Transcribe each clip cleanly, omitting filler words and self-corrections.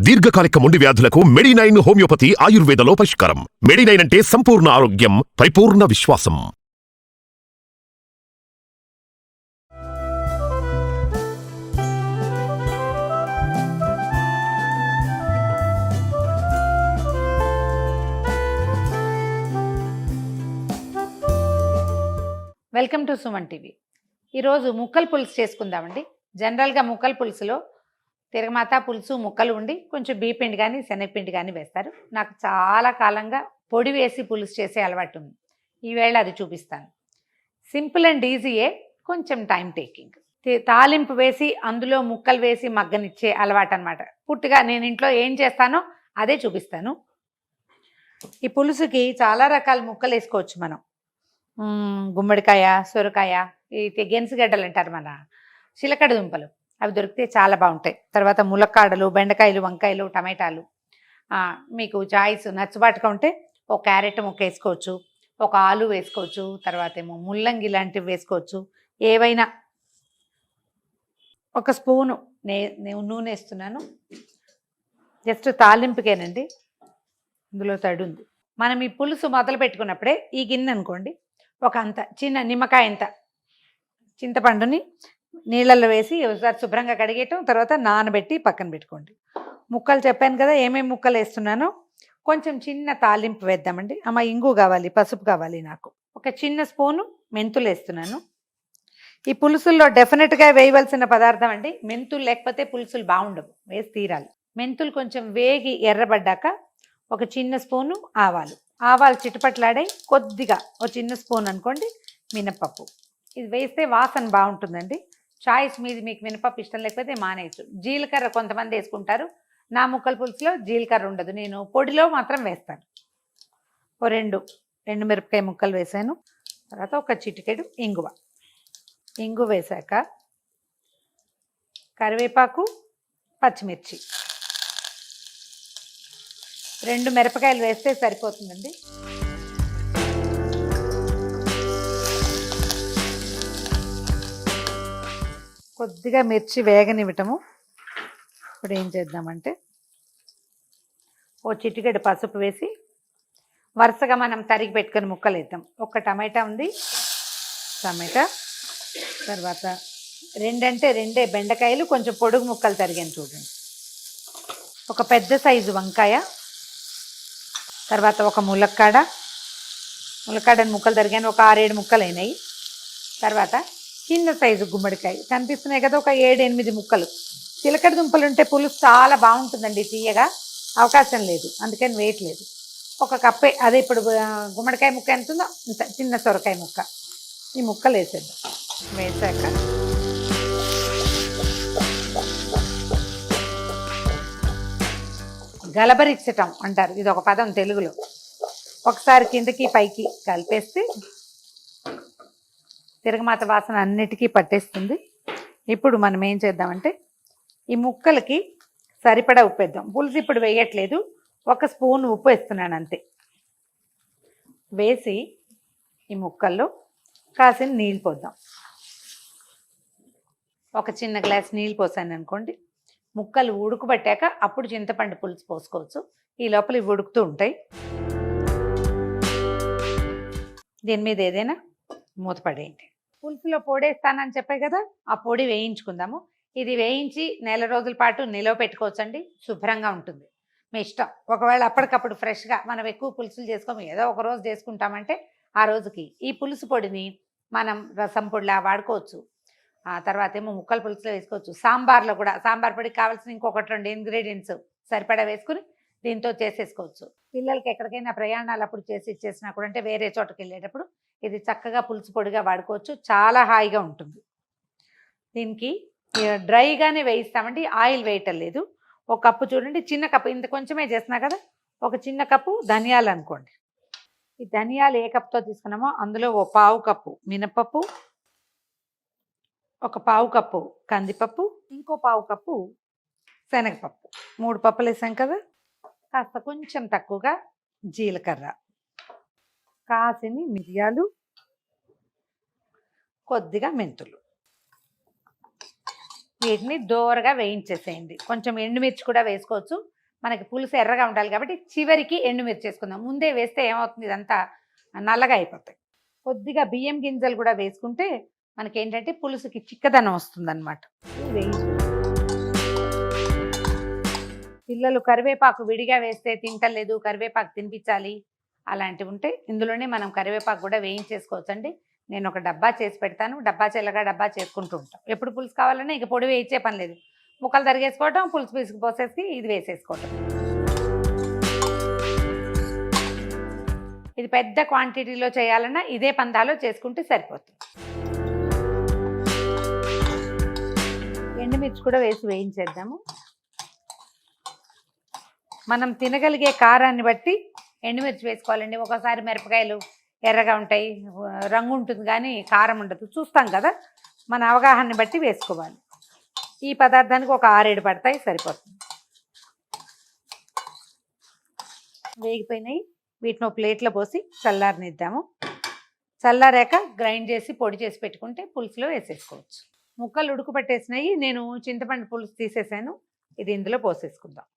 దీర్ఘకాలిక మొండి వ్యాధులకు మెడినైన్ హోమియోపతి ఆయుర్వేదలో పరిష్కారం. మెడినైన్ అంటే సంపూర్ణ ఆరోగ్యం, పరిపూర్ణ విశ్వాసం. Welcome to Suman TV. ఈరోజు ముక్కల పులుసు చేసుకుందామండి. జనరల్గా ముక్కల పులుసులో తిరగమాత పులుసు ముక్కలు ఉండి కొంచెం బియ్యపిండి కానీ శనగపిండి కానీ వేస్తారు. నాకు చాలా కాలంగా పొడి వేసి పులుసు చేసే అలవాటు ఉంది. ఈవేళ అది చూపిస్తాను. సింపుల్ అండ్ ఈజీయే, కొంచెం టైం టేకింగ్. తాలింపు వేసి అందులో ముక్కలు వేసి మగ్గనిచ్చే అలవాటు అనమాట. పుట్టుగా నేను ఇంట్లో ఏం చేస్తానో అదే చూపిస్తాను. ఈ పులుసుకి చాలా రకాల ముక్కలు వేసుకోవచ్చు మనం. గుమ్మడికాయ, సొరకాయ, ఈ గెన్సుగడ్డలు అంటారు మన చిలకడ దుంపలు, అవి దొరికితే చాలా బాగుంటాయి. తర్వాత ములక్కాడలు, బెండకాయలు, వంకాయలు, టమాటాలు, మీకు చాయిస్ నచ్చుబాటుగా ఉంటే ఒక క్యారెట్ ముక్క వేసుకోవచ్చు, ఒక ఆలు వేసుకోవచ్చు, తర్వాత ఏమో ముల్లంగి లాంటివి వేసుకోవచ్చు. ఏవైనా ఒక స్పూను నూనె వేస్తున్నాను. జస్ట్ తాలింపుకేనండి, ఇందులో తడి ఉంది. మనం ఈ పులుసు మొదలు పెట్టుకున్నప్పుడే ఈ గిన్నె అనుకోండి, ఒక అంత చిన్న నిమ్మకాయ అంత చింతపండుని నీళ్ళల్లో వేసి ఒకసారి శుభ్రంగా కడిగేయటం, తర్వాత నానబెట్టి పక్కన పెట్టుకోండి. ముక్కలు చెప్పాను కదా ఏమేమి ముక్కలు వేస్తున్నానో. కొంచెం చిన్న తాలింపు వేద్దామండి. ఇంగు కావాలి, పసుపు కావాలి. నాకు ఒక చిన్న స్పూను మెంతులు వేస్తున్నాను. ఈ పులుసుల్లో డెఫినెట్గా వేయవలసిన పదార్థం అండి. మెంతులు లేకపోతే పులుసులు బాగుండవు, వేసి తీరాలి. మెంతులు కొంచెం వేగి ఎర్రబడ్డాక ఒక చిన్న స్పూను ఆవాలు చిటపట్లాడే కొద్దిగా ఒక చిన్న స్పూన్ అనుకోండి మినపప్పు. ఇది వేస్తే వాసన బాగుంటుందండి. చాయిస్ మీది, మీకు మినపప్పు ఇష్టం లేకపోతే మానేయచ్చు. జీలకర్ర కొంతమంది వేసుకుంటారు. నా ముక్కల పులుసులో జీలకర్ర ఉండదు, నేను పొడిలో మాత్రం వేస్తాను. ఓ రెండు మిరపకాయ ముక్కలు వేసాను. తర్వాత ఒక చిటికెడు ఇంగు వేసాక కరివేపాకు, పచ్చిమిర్చి, 2 మిరపకాయలు వేస్తే సరిపోతుందండి. కొద్దిగా మిర్చి వేగనివ్వటము. ఇప్పుడు ఏం చేద్దామంటే ఓ చిటికెడు పసుపు వేసి వరుసగా మనం తరిగి పెట్టుకొని ముక్కలు వేద్దాం. ఒక టమాటా ఉంది, తర్వాత 2 బెండకాయలు కొంచెం పొడుగు ముక్కలు తరిగాను చూడండి. ఒక పెద్ద సైజు వంకాయ, తర్వాత ఒక ములక్కాడని ముక్కలు తరిగాను, ఒక 6-7 ముక్కలు అయినాయి. తర్వాత చిన్న సైజు గుమ్మడికాయ కనిపిస్తున్నాయి కదా, ఒక 7-8 ముక్కలు. చిలకడ దుంపలు ఉంటే పులుసు చాలా బాగుంటుందండి, తీయగా. అవకాశం లేదు, అందుకని వేయట్లేదు. ఒక కప్పే, అదే ఇప్పుడు గుమ్మడికాయ ముక్క ఎంత ఉందో ఇంత చిన్న సొరకాయ ముక్క. ఈ ముక్కలు వేసేద్దాం. వేసాక గలబరిచ్చటం అంటారు, ఇది ఒక పదం తెలుగులో. ఒకసారి కిందకి పైకి కలిపేస్తే తిరగమాత వాసన అన్నిటికీ పట్టేస్తుంది. ఇప్పుడు మనం ఏం చేద్దామంటే ఈ ముక్కలకి సరిపడా ఉప్పు వేద్దాం. పులుసు ఇప్పుడు వేయట్లేదు, ఒక స్పూన్ ఉప్పు వేస్తున్నాను అంతే. వేసి ఈ ముక్కల్లో కాసిన నీళ్ళు పోద్దాం. ఒక చిన్న గ్లాస్ నీళ్ళు పోసాను అనుకోండి. ముక్కలు ఉడుకుబట్టాక అప్పుడు చింతపండు పులుసు పోసుకోవచ్చు. ఈ లోపల ఇవి ఉడుకుతూ ఉంటాయి. దీని మీద ఏదైనా మూత పడేయండి. పులుసులో పొడేస్తానని చెప్పాయి కదా, ఆ పొడి వేయించుకుందాము. ఇది వేయించి నెల రోజుల పాటు నిలవ పెట్టుకోవచ్చండి, శుభ్రంగా ఉంటుంది. మీ ఇష్టం. ఒకవేళ అప్పటికప్పుడు ఫ్రెష్గా మనం ఎక్కువ పులుసులు చేసుకోము, ఏదో ఒక రోజు చేసుకుంటామంటే ఆ రోజుకి ఈ పులుసు పొడిని మనం రసం పొడిలా వాడుకోవచ్చు. తర్వాత ఏమో ముక్కల పులుసులో వేసుకోవచ్చు. సాంబార్లో కూడా సాంబార్ పొడికి కావాల్సిన ఇంకొకటి 2 ఇంగ్రీడియంట్స్ సరిపడా వేసుకుని దీంతో చేసేసుకోవచ్చు. పిల్లలకి ఎక్కడికైనా ప్రయాణాలు అప్పుడు చేసి ఇచ్చేసినా కూడా, అంటే వేరే చోటుకి వెళ్ళేటప్పుడు ఇది చక్కగా పులుసు పొడిగా వాడుకోవచ్చు. చాలా హాయిగా ఉంటుంది. దీనికి డ్రైగానే వేయిస్తామండి, ఆయిల్ వేయటం లేదు. ఒక కప్పు చూడండి, చిన్న కప్పు, ఇంత కొంచెమే చేస్తున్నా కదా, ఒక చిన్న కప్పు ధనియాలు అనుకోండి. ఈ ధనియాలు ఏ కప్పుతో తీసుకున్నామో అందులో ఓ 1/2 కప్పు మినపప్పు, ఒక 1/2 కప్పు కందిపప్పు, ఇంకో 1/2 కప్పు శనగపప్పు. 3 పప్పులు వేసాం కదా. కాస్త కొంచెం తక్కువగా జీలకర్ర, కాసిని మిరియాలు, కొద్దిగా మెంతులు వీటిని దోరగా వేయించేసేయండి. కొంచెం ఎండుమిర్చి కూడా వేసుకోవచ్చు. మనకి పులుసు ఎర్రగా ఉండాలి కాబట్టి చివరికి ఎండుమిర్చి వేసుకుందాం. ముందే వేస్తే ఏమవుతుంది, ఇదంతా నల్లగా అయిపోతాయి. కొద్దిగా బియ్యం గింజలు కూడా వేసుకుంటే మనకేంటంటే పులుసుకి చిక్కదనం వస్తుందన్నమాట. వేయించు. పిల్లలు కరివేపాకు విడిగా వేస్తే తింటలేదు, కరివేపాకు తినిపించాలి అలాంటివి ఉంటే ఇందులోనే మనం కరివేపాకు కూడా వేయించేసుకోవచ్చండి. నేను ఒక డబ్బా చేసి పెడతాను. డబ్బా చెల్లగా డబ్బా చేసుకుంటూ ఉంటాం. ఎప్పుడు పులుసు కావాలన్నా ఇక పొడి వేయించే పని లేదు. ముక్కలు తరిగేసుకోవటం, పులుసు పీసుకు పోసేసి ఇది వేసేసుకోవటం. ఇది పెద్ద క్వాంటిటీలో చేయాలన్నా ఇదే పందాలో చేసుకుంటే సరిపోతుంది. ఎండుమిర్చి కూడా వేసి వేయించేద్దాము. మనం తినగలిగే కారాన్ని బట్టి ఎండుమిర్చి వేసుకోవాలండి. ఒకసారి మిరపకాయలు ఎర్రగా ఉంటాయి, రంగు ఉంటుంది కానీ కారం ఉండదు, చూస్తాం కదా. మన అవగాహనని బట్టి వేసుకోవాలి. ఈ పదార్థానికి ఒక 6-7 పడతాయి, సరిపోతుంది. వేగిపోయినాయి. వీటిని ఒక ప్లేట్లో పోసి చల్లారనిద్దాము. చల్లారాక గ్రైండ్ చేసి పొడి చేసి పెట్టుకుంటే పులుసులో వేసేసుకోవచ్చు. ముక్కలు ఉడుకుపట్టేసినాయి. నేను చింతపండు పులుసు తీసేసాను. ఇది ఇందులో పోసేసుకుందాం.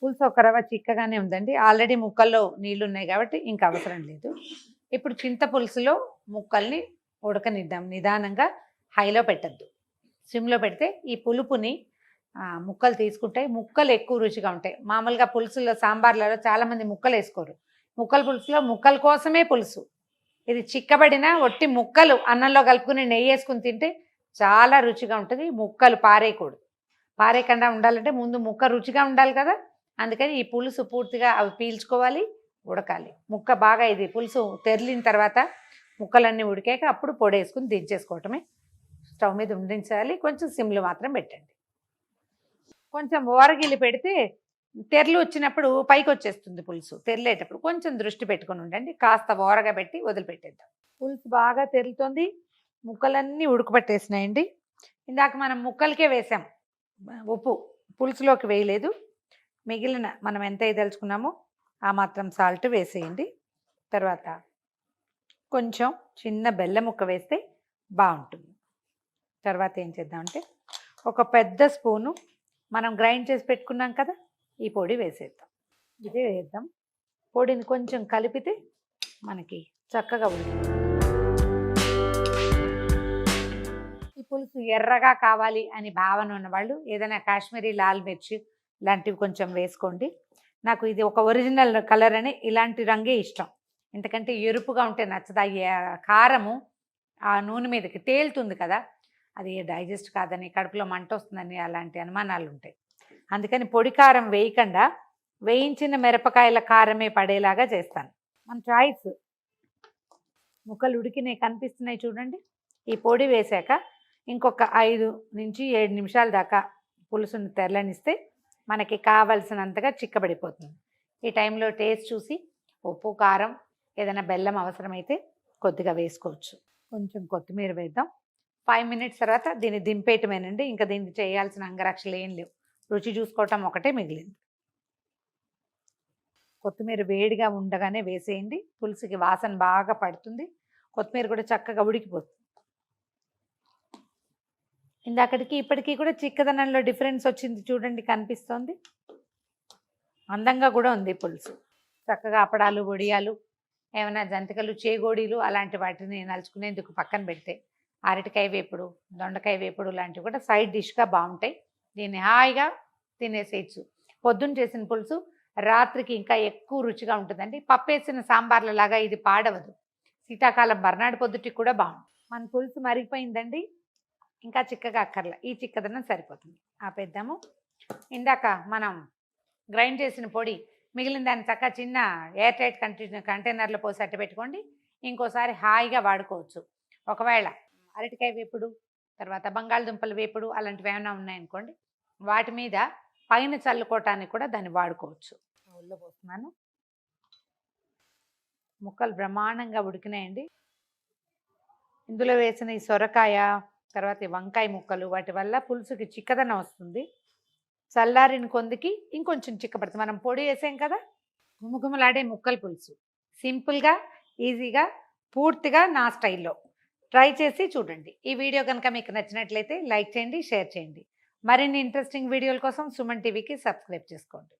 పులుసు ఒక రవ్వ చిక్కగానే ఉందండి. ఆల్రెడీ ముక్కల్లో నీళ్ళు ఉన్నాయి కాబట్టి ఇంకా అవసరం లేదు. ఇప్పుడు చింత పులుసులో ముక్కల్ని ఉడకనిద్దాం. నిదానంగా, హైలో పెట్టద్దు, సిమ్లో పెడితే ఈ పులుపుని ముక్కలు తీసుకుంటాయి. ముక్కలు ఎక్కువ రుచిగా ఉంటాయి. మామూలుగా పులుసులో సాంబార్లలో చాలామంది ముక్కలు వేసుకోరు. ముక్కల పులుసులో ముక్కల కోసమే పులుసు. ఇది చిక్కబడిన ఒట్టి ముక్కలు అన్నంలో కలుపుకుని నెయ్యి వేసుకుని తింటే చాలా రుచిగా ఉంటుంది. ముక్కలు పారేయకూడదు. పారేయకుండా ఉండాలంటే ముందు ముక్క రుచిగా ఉండాలి కదా. అందుకని ఈ పులుసు పూర్తిగా అవి పీల్చుకోవాలి, ఉడకాలి. ముక్క బాగా ఇది పులుసు తెరిలిన తర్వాత ముక్కలన్నీ ఉడికాక అప్పుడు పొడి వేసుకుని దించేసుకోవటమే. స్టవ్ మీద ఉండించాలి. కొంచెం సిమ్లో మాత్రం పెట్టండి. కొంచెం ఓరగిల్లి పెడితే తెరలు వచ్చినప్పుడు పైకి వచ్చేస్తుంది పులుసు. తెరలేటప్పుడు కొంచెం దృష్టి పెట్టుకొని ఉండండి. కాస్త ఓరగా పెట్టి వదిలిపెట్టేద్దాం. పులుసు బాగా తెరులుతుంది. ముక్కలన్నీ ఉడకబట్టేసినాయండి. ఇందాక మనం ముక్కలకే వేసాం ఉప్పు, పులుసులోకి వేయలేదు. మిగిలిన మనం ఎంత తెలుసుకున్నామో ఆ మాత్రం సాల్ట్ వేసేయండి. తర్వాత కొంచెం చిన్న బెల్లం ముక్క వేస్తే బాగుంటుంది. తర్వాత ఏం చేద్దామంటే ఒక పెద్ద స్పూను మనం గ్రైండ్ చేసి పెట్టుకున్నాం కదా, ఈ పొడి వేసేద్దాం. ఇదే వేద్దాం. పొడిని కొంచెం కలిపితే మనకి చక్కగా ఉంటుంది. ఈ పులుసు ఎర్రగా కావాలి అని భావన ఉన్నవాళ్ళు ఏదైనా కాశ్మీరీ లాల్ మిర్చి లాంటివి కొంచెం వేసుకోండి. నాకు ఇది ఒక ఒరిజినల్ కలర్ అని ఇలాంటి రంగే ఇష్టం. ఎందుకంటే ఎరుపుగా ఉంటే నచ్చదు. కారము ఆ నూనె మీదకి తేలుతుంది కదా, అది డైజెస్ట్ కాదని, కడుపులో మంట వస్తుందని అలాంటి అనుమానాలు ఉంటాయి. అందుకని పొడి కారం వేయకుండా వేయించిన మిరపకాయల కారమే పడేలాగా చేస్తాను. మన చాయిస్. ముక్కలు ఉడికినాయి కనిపిస్తున్నాయి చూడండి. ఈ పొడి వేసాక ఇంకొక 5 నుంచి 7 నిమిషాల దాకా పులుసుని తెరలనిస్తే మనకి కావలసినంతగా చిక్కబడిపోతుంది. ఈ టైంలో టేస్ట్ చూసి ఉప్పు, కారం, ఏదైనా బెల్లం అవసరమైతే కొద్దిగా వేసుకోవచ్చు. కొంచెం కొత్తిమీర వేద్దాం. 5 మినిట్స్ తర్వాత దీన్ని దింపేయటమేనండి. ఇంకా దీనికి చేయాల్సిన అంగరక్షలు ఏం లేవు. రుచి చూసుకోవటం ఒకటే మిగిలింది. కొత్తిమీర వేడిగా ఉండగానే వేసేయండి. పులుసుకి వాసన బాగా పడుతుంది. కొత్తిమీర కూడా చక్కగా ఉడికిపోతుంది. ఇందాకటికి ఇప్పటికీ కూడా చిక్కదనంలో డిఫరెన్స్ వచ్చింది చూడండి, కనిపిస్తోంది. అందంగా కూడా ఉంది పులుసు. చక్కగా అప్పడాలు, వడియాలు, ఏమైనా జంతికలు, చేగోడీలు అలాంటి వాటిని నలుచుకునేందుకు పక్కన పెడితే అరటికాయ వేపుడు, దొండకాయ వేపుడు లాంటివి కూడా సైడ్ డిష్గా బాగుంటాయి. దీన్ని హాయిగా తినేసేయచ్చు. పొద్దున్న చేసిన పులుసు రాత్రికి ఇంకా ఎక్కువ రుచిగా ఉంటుందండి. పప్పేసిన సాంబార్ల లాగా ఇది పాడవదు. శీతాకాలం బర్నాడు పొద్దుటికి కూడా బాగుంటుంది. మన పులుసు మరిగిపోయిందండి. ఇంకా చిక్కగా అక్కర్ల, ఈ చిక్కదనం సరిపోతుంది. ఆపేద్దాము. ఇందాక మనం గ్రైండ్ చేసిన పొడి మిగిలిన దాన్ని చక్కగా చిన్న ఎయిర్ టైట్ కంటైనర్లో పోసి అట్ట పెట్టుకోండి. ఇంకోసారి హాయిగా వాడుకోవచ్చు. ఒకవేళ అరటికాయ వేపుడు, తర్వాత బంగాళదుంపల వేపుడు అలాంటివి ఏమైనా ఉన్నాయనుకోండి, వాటి మీద పైన చల్లుకోవటానికి కూడా దాన్ని వాడుకోవచ్చు. ఒళ్ళో పోస్తున్నాను. ముక్కలు బ్రహ్మాండంగా ఉడికినాయండి. ఇందులో వేసిన ఈ సొరకాయ, తర్వాత ఈ వంకాయ ముక్కలు, వాటి వల్ల పులుసుకి చిక్కదనం వస్తుంది. చల్లారిన కొందికి ఇంకొంచెం చిక్కపడుతుంది. మనం పొడి వేసాం కదా, గుమగుమలాడే ముక్కల పులుసు. సింపుల్గా, ఈజీగా, పూర్తిగా నా స్టైల్లో ట్రై చేసి చూడండి. ఈ వీడియో కనుక మీకు నచ్చినట్లయితే లైక్ చేయండి, షేర్ చేయండి. మరిన్ని ఇంట్రెస్టింగ్ వీడియోల కోసం సుమన్ టీవీకి సబ్స్క్రైబ్ చేసుకోండి.